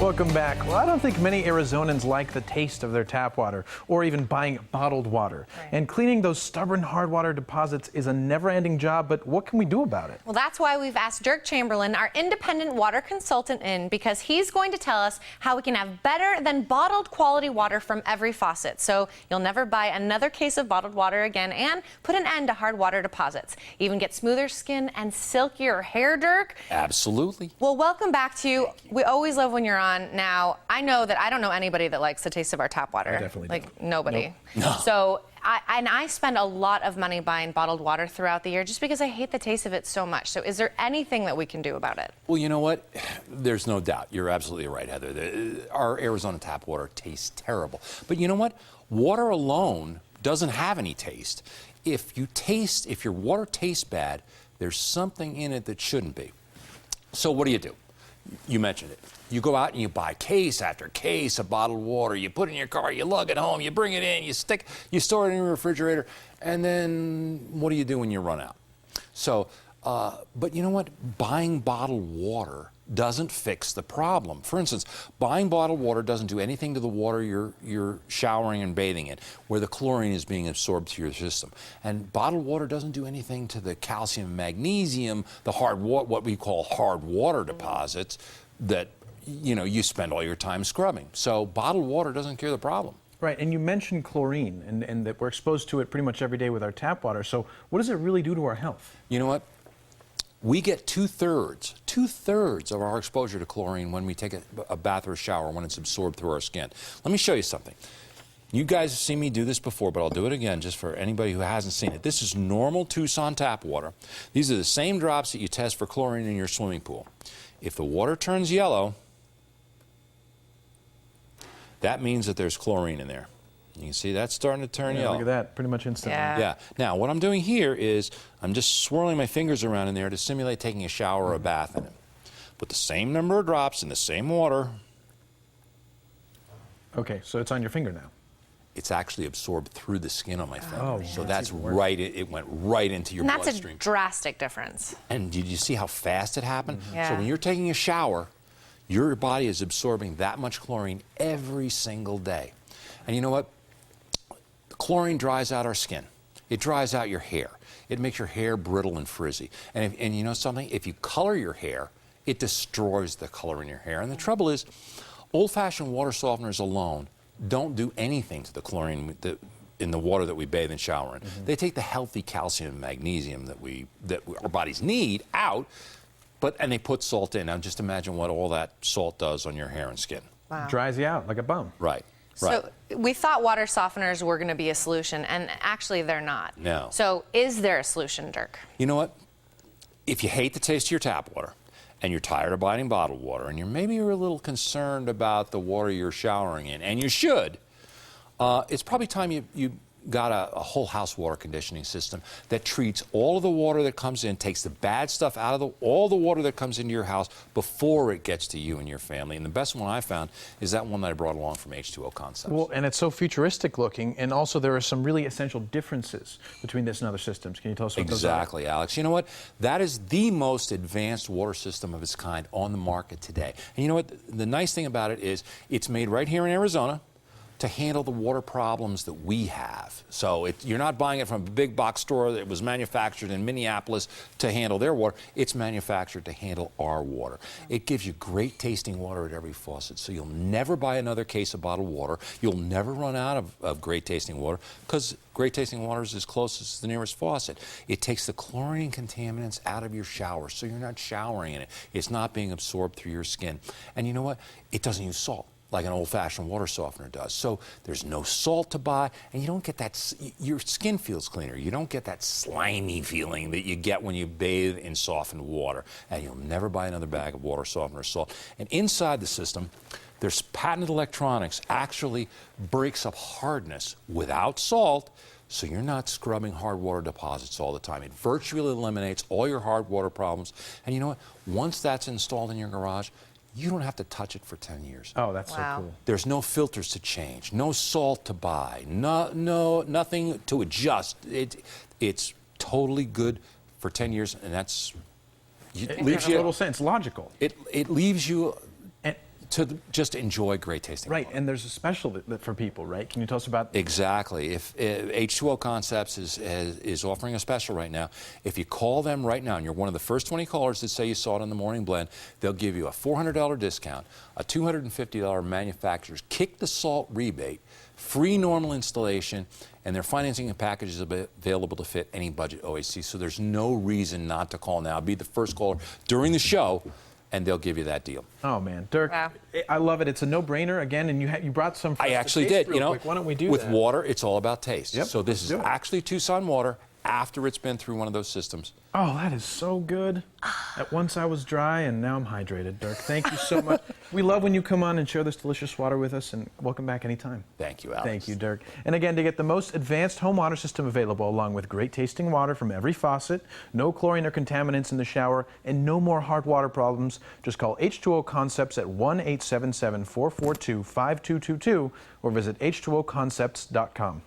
Welcome back. Well, I don't think many Arizonans like the taste of their tap water or even buying bottled water. Right. And cleaning those stubborn hard water deposits is a never-ending job, but what can we do about it? Well, that's why we've asked Derk Chamberlin, our independent water consultant, in, because he's going to tell us how we can have better than bottled quality water from every faucet. So you'll never buy another case of bottled water again and put an end to hard water deposits. Even get smoother skin and silkier hair, Derk. Absolutely. Well, welcome back to you. We always love when you're on. Now, I know that I don't know anybody that likes the taste of our tap water. I definitely like nobody. Nope. No. So I spend a lot of money buying bottled water throughout the year just because I hate the taste of it so much. So is there anything that we can do about it? Well, you know what? There's no doubt. You're absolutely right, Heather. Our Arizona tap water tastes terrible. But you know what? Water alone doesn't have any taste. If your water tastes bad, there's something in it that shouldn't be. So what do? You mentioned it. You go out and you buy case after case of bottled water. You put it in your car, you lug it home, you bring it in, you store it in your refrigerator, and then what do you do when you run out? So, but you know what? Buying bottled water doesn't fix the problem. For instance, buying bottled water doesn't do anything to the water you're showering and bathing in, where the chlorine is being absorbed to your system. And bottled water doesn't do anything to the calcium and magnesium, what we call hard water deposits that you spend all your time scrubbing. So bottled water doesn't cure the problem. Right, and you mentioned chlorine, and that we're exposed to it pretty much every day with our tap water. So what does it really do to our health? You know what? We get two-thirds of our exposure to chlorine when we take a bath or a shower, when it's absorbed through our skin. Let me show you something. You guys have seen me do this before, but I'll do it again just for anybody who hasn't seen it. This is normal Tucson tap water. These are the same drops that you test for chlorine in your swimming pool. If the water turns yellow, that means that there's chlorine in there. You can see that's starting to turn yellow. Look at that, pretty much instantly. Yeah. Now, what I'm doing here is I'm just swirling my fingers around in there to simulate taking a shower or a bath in it. Put the same number of drops in the same water. Okay, so it's on your finger now. It's actually absorbed through the skin on my finger. Oh, so man, that's right, it went right into your And that's bloodstream. a drastic difference. And did you see how fast it happened? Yeah. So when you're taking a shower, your body is absorbing that much chlorine every single day. And you know what? Chlorine dries out our skin. It dries out your hair. It makes your hair brittle and frizzy. And you know something? If you color your hair, it destroys the color in your hair. And the trouble is, old-fashioned water softeners alone don't do anything to the chlorine in the water that we bathe and shower in. They take the healthy calcium and magnesium that our bodies need out, and they put salt in. Now just imagine what all that salt does on your hair and skin. Wow. Dries you out like a bum. Right. So we thought water softeners were going to be a solution, and actually they're not. No. So is there a solution, Derk? You know what? If you hate the taste of your tap water, and you're tired of buying bottled water, and maybe you're a little concerned about the water you're showering in, and you should, it's probably time you got a whole house water conditioning system that treats all of the water that comes in, takes the bad stuff out of all the water that comes into your house before it gets to you and your family. And the best one I found is that one that I brought along from H2O Concepts. Well, and it's so futuristic looking, and also there are some really essential differences between this and other systems. Can you tell us what those are? Exactly, Alex. You know what? That is the most advanced water system of its kind on the market today. And you know what? The nice thing about it is it's made right here in Arizona to handle the water problems that we have. So you're not buying it from a big box store that was manufactured in Minneapolis to handle their water. It's manufactured to handle our water. It gives you great tasting water at every faucet, so you'll never buy another case of bottled water. You'll never run out of great tasting water, because great tasting water is as close as the nearest faucet. It takes the chlorine contaminants out of your shower, so you're not showering in it. It's not being absorbed through your skin. And you know what? It doesn't use salt like an old-fashioned water softener does. So there's no salt to buy, and you don't get that, your skin feels cleaner. You don't get that slimy feeling that you get when you bathe in softened water. And you'll never buy another bag of water softener or salt. And inside the system, there's patented electronics actually breaks up hardness without salt, so you're not scrubbing hard water deposits all the time. It virtually eliminates all your hard water problems. And you know what? Once that's installed in your garage, you don't have to touch it for 10 years. Oh, that's Wow. so cool. There's no filters to change, no salt to buy, nothing to adjust. It's totally good for 10 years, and that's It makes a little sense, logical. It leaves you to just enjoy great tasting Right, water. and there's a special for people, right? Can you tell us about? Exactly. If H2O Concepts is offering a special right now, if you call them right now and you're one of the first 20 callers that say you saw it in the morning blend, they'll give you a $400 discount, a $250 manufacturer's kick the salt rebate, free normal installation, and their financing and packages are available to fit any budget OAC. So there's no reason not to call now. Be the first caller during the show, and they'll give you that deal. Oh man, Derk, Wow. I love it. It's a no-brainer again, and you brought some. For us I to actually taste did. real You know, quick. Why don't we do with that? water, it's all about taste. Yep, So this let's is do it. actually Tucson water after it's been through one of those systems. Oh, that is so good. At once I was dry, and now I'm hydrated, Derk. Thank you so much. We love when you come on and share this delicious water with us, and welcome back anytime. Thank you, Alex. Thank you, Derk. And again, to get the most advanced home water system available, along with great tasting water from every faucet, no chlorine or contaminants in the shower, and no more hard water problems, just call H2O Concepts at 1-877-442-5222 or visit h2oconcepts.com.